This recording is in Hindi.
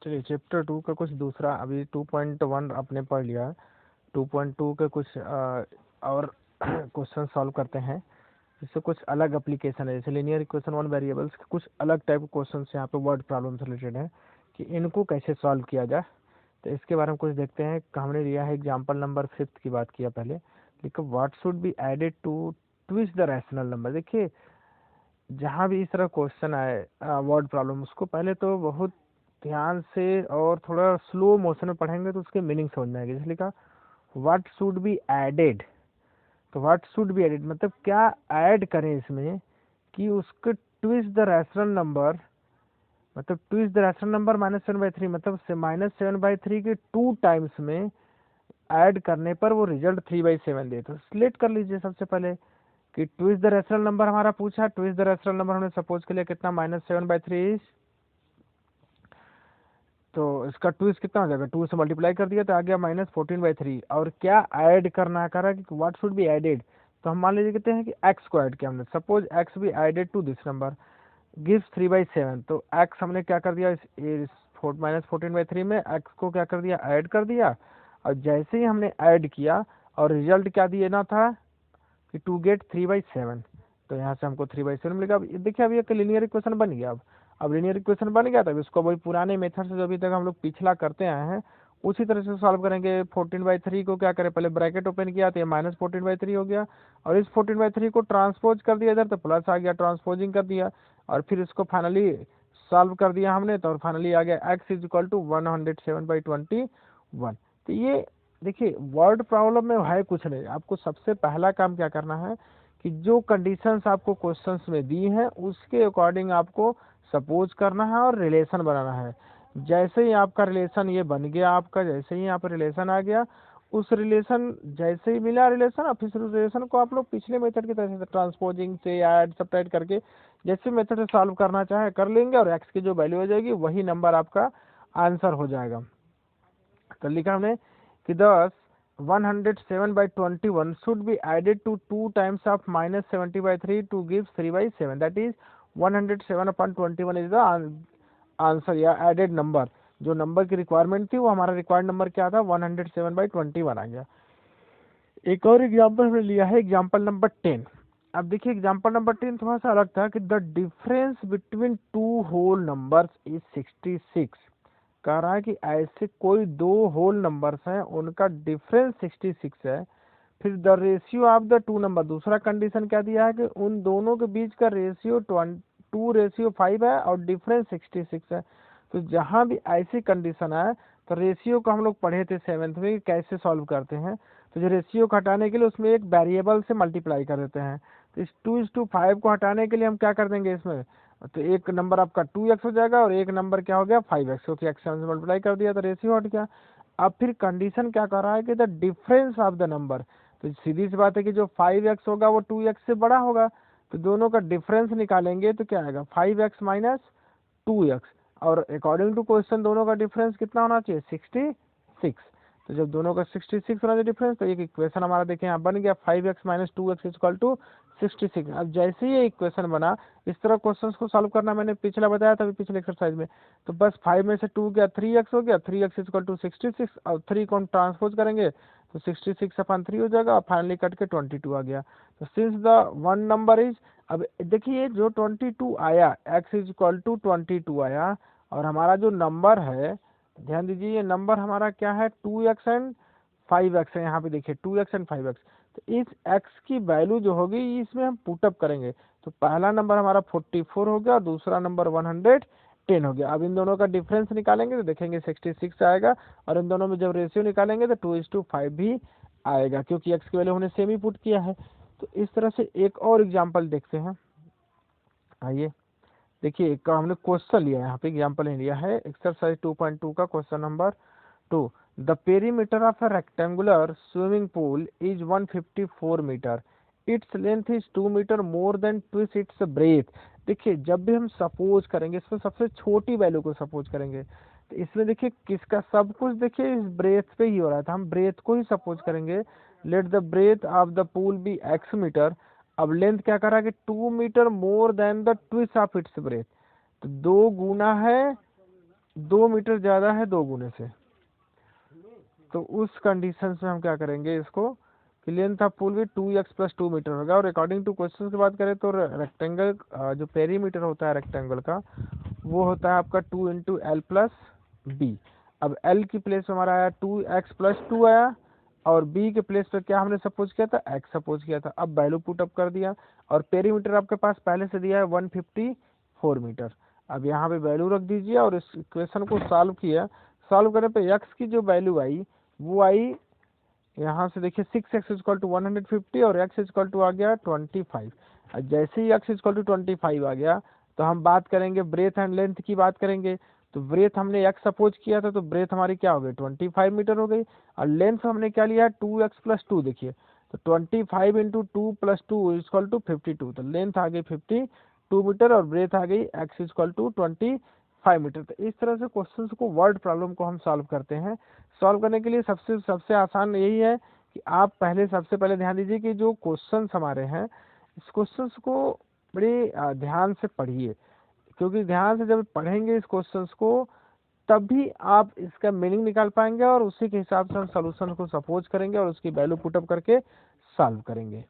चलिए चैप्टर 2 का कुछ दूसरा, अभी 2.1 आपने पढ़ लिया है। 2.2 के कुछ और क्वेश्चन सॉल्व करते हैं। इससे कुछ अलग एप्लीकेशन है, जैसे लीनियर इक्वेशन वन वेरिएबल्स के कुछ अलग टाइप के क्वेश्चन यहाँ पे वर्ड प्रॉब्लम से रिलेटेड है कि इनको कैसे सॉल्व किया जाए। तो इसके बारे में कुछ देखते हैं। हमने लिया है एग्जाम्पल नंबर 5 की बात किया पहले। देखो what should be added to twist the rational number. देखिए जहाँ भी इस तरह क्वेश्चन आए वर्ड प्रॉब्लम, उसको पहले तो बहुत ध्यान से और थोड़ा स्लो मोशन में पढ़ेंगे तो उसके मीनिंग समझ में आएगी। जैसे लिखा व्हाट शुड बी एडेड, तो व्हाट शुड बी एडेड मतलब क्या ऐड करें इसमें कि उसके ट्विस्ट द रैशनल नंबर, मतलब ट्विस्ट द रैशनल नंबर -7/3 मतलब -7/3 के 2 टाइम्स में ऐड करने पर वो रिजल्ट 3/7 दे। तो सिलेक्ट कर लीजिए सबसे पहले कि ट्विस्ट द रैशनल नंबर हमारा पूछा। ट्विस्ट द रैशनल नंबर हमने सपोज के लिए कितना -7/3, तो इसका ट्विस्ट कितना हो जाएगा, 2 से मल्टीप्लाई कर दिया तो आ गया -14/3। और क्या ऐड करना है, करा कि व्हाट शुड बी एडेड, तो हम मान लीजिए कहते हैं कि x को ऐड किया हमने। Suppose x be added to this number gives 3/7, तो x हमने क्या कर दिया इस -14/3 में x को क्या कर दिया, ऐड कर दिया। और जैसे ही हमने ऐड किया और रिजल्ट क्या देना था कि टू गेट 3/7, तो यहाँ से हमको 3/7 मिलेगा। अब देखिए अभी एक लीनियर इक्वेशन बन गया। अब लीनियर इक्वेशन बन गया, तब इसको वही पुराने मेथड से जो अभी तक हम लोग पिछला करते आए हैं उसी तरह से सॉल्व करेंगे। 14/3 को क्या करें, पहले ब्रैकेट ओपन किया तो ये -14/3 हो गया, और इस 14/3 को ट्रांसपोज कर दिया इधर तो प्लस आ गया, ट्रांसपोजिंग कर दिया, और फिर इसको फाइनली सॉल्व कर दिया हमने, तो फाइनली आ गया x इज इक्वल टू 107/21। तो ये देखिए वर्ड प्रॉब्लम में है कुछ नहीं, आपको सबसे पहला काम क्या करना है कि जो कंडीशंस आपको क्वेश्चंस में दी हैं उसके अकॉर्डिंग आपको सपोज करना है और रिलेशन बनाना है। जैसे ही आपका रिलेशन ये बन गया, आपका जैसे ही यहाँ पर रिलेशन आ गया, उस रिलेशन जैसे ही मिला रिलेशन, अब फिर रिलेशन को आप लोग पिछले मेथड की तरह से ट्रांसपोजिंग से ऐड सब्ट्रैक्ट करके जैसे मेथड से सॉल्व करना चाहे कर लेंगे, और एक्स की जो वैल्यू हो जाएगी वही नंबर आपका आंसर हो जाएगा। तो लिखा हमने कि thus 107/21 should be added to 2 times of -70/3 to give 3/7, that is 107/21 is the answer या एडेड नंबर। जो नंबर की रिक्वायरमेंट थी वो हमारा रिक्वायर्ड नंबर क्या था, 107/21 आ गया। एक और एग्जाम्पल हमने लिया है एग्जाम्पल नंबर 10। अब देखिए एग्जाम्पल नंबर 10 थोड़ा सा अलग था कि the difference between 2 whole numbers is 66। कह रहा है कि ऐसे कोई 2 होल नंबर्स हैं उनका डिफरेंस 66 है। फिर the ratio of the 2 number, दूसरा कंडीशन क्या दिया है कि उन दोनों के बीच का रेशियो 2:5 है और डिफरेंस 66 है। तो जहाँ भी ऐसी कंडीशन है तो रेशियो को हम लोग पढ़े थे 7th में कैसे सॉल्व करते हैं। तो जो रेशियो को हटाने के लिए उसमें एक वेरिएबल से मल्टीप्लाई कर देते हैं। तो इस 2:5 को हटाने के लिए हम क्या कर देंगे इसमें, तो एक नंबर आपका 2x हो जाएगा और एक नंबर क्या हो गया 5x, क्योंकि x से मल्टीप्लाई कर दिया तो रेशियो हट गया। अब फिर कंडीशन क्या कर रहा है कि the difference of the number, तो सीधी सी बात है कि जो 5x होगा वो 2x से बड़ा होगा, तो दोनों का डिफरेंस निकालेंगे तो क्या आएगा 5x माइनस 2x, और अकॉर्डिंग टू क्वेश्चन दोनों का डिफरेंस कितना होना चाहिए 66। तो जब दोनों का 66 होना चाहिए डिफरेंस, तो एक इक्वेशन हमारा देखिए यहाँ बन गया 5x minus 2x equal to 66। अब जैसे ही ये इक्वेशन बना, इस तरह क्वेश्चंस को सॉल्व करना मैंने पिछला बताया था पिछले एक्सरसाइज में। तो बस 5 में से 2 गया 3x हो गया, 3x इक्वल टू 66, और 3 को हम ट्रांसपोज करेंगे तो 66/3 हो जाएगा, और फाइनली कट के 22 आ गया। तो since the one number is, अब देखिए जो 22 आया x इज इक्वल टू 22 आया, और हमारा जो नंबर है ध्यान दीजिए ये नंबर हमारा क्या है 2x एंड 5x है। यहाँ पे देखिए 2x एंड 5x, तो इस x की वैल्यू जो होगी इसमें हम पुटअप करेंगे। तो पहला नंबर हमारा 44 हो गया, दूसरा नंबर 110 हो गया। अब इन दोनों का डिफरेंस निकालेंगे तो देखेंगे 66 आएगा, और इन दोनों में जब रेशियो निकालेंगे तो 2:5 भी आएगा, क्योंकि x की वैल्यू हमने सेम ही पुट किया है। तो इस तरह से एक और एग्जाम्पल देखते हैं। आइए देखिए एक हमने क्वेश्चन लिया है, यहाँ पे एग्जाम्पल नहीं लिया है, एक्सरसाइज 2.2 का question number 2। The perimeter of a rectangular swimming pool is 154 metre, its length is 2 metre more than twice its breadth. देखिए जब भी हम सपोज करेंगे इसमें सबसे छोटी वैल्यू को सपोज करेंगे, तो इसमें देखिए किसका सब कुछ देखिए इस ब्रेथ पे ही हो रहा था, हम ब्रेथ को ही सपोज करेंगे। Let the breadth of the pool be x metre. अब लेंथ क्या कर रहा है कि 2 metre more than the twice of its breadth, तो 2 गुना है 2 मीटर ज़्यादा है 2 गुने से, तो उस कंडीशन में हम क्या करेंगे इसको कि लेंथ ऑफ पूल भी 2x + 2 मीटर होगा। और अकॉर्डिंग टू क्वेश्चन की बात करें तो रेक्टेंगल जो पेरीमीटर होता है रेक्टेंगल का वो होता है आपका 2 × L + B। अब L की प्लेस में हमारा आया 2x + 2 आया, और B के प्लेस पे क्या हमने सपोज किया था, x सपोज किया था। अब वैल्यू पुट अप कर दिया, और पेरीमीटर आपके पास पहले से दिया है 154 मीटर। अब यहाँ पे वैल्यू रख दीजिए और इस इक्वेशन को सॉल्व किया। सॉल्व करने पे x की जो वैल्यू आई वो आई यहाँ से देखिए 6x = 150 और x = आ गया 25। जैसे ही x = 25 आ गया तो हम बात करेंगे ब्रेथ एंड लेंथ की बात करेंगे। तो ब्रेथ हमने x सपोज किया था, तो ब्रेथ हमारी क्या हो गई 25 मीटर हो गई, और लेंथ हमने क्या लिया 2x + 2। देखिए तो 25 × 2 + 2 = 52, तो लेंथ आ गई 52 मीटर और ब्रेथ आ गई x = 25 मीटर। तो इस तरह से क्वेश्चन को वर्ड प्रॉब्लम को हम सॉल्व करते हैं। सॉल्व करने के लिए सबसे आसान यही है कि आप सबसे पहले ध्यान दीजिए कि जो क्वेश्चंस हमारे हैं इस क्वेश्चंस को बड़े ध्यान से पढ़िए, क्योंकि ध्यान से जब पढ़ेंगे इस क्वेश्चंस को तभी आप इसका मीनिंग निकाल पाएंगे, और उसी के हिसाब से हम सॉल्यूशन को सपोज करेंगे और उसकी वैल्यू पुटअप करके सॉल्व करेंगे।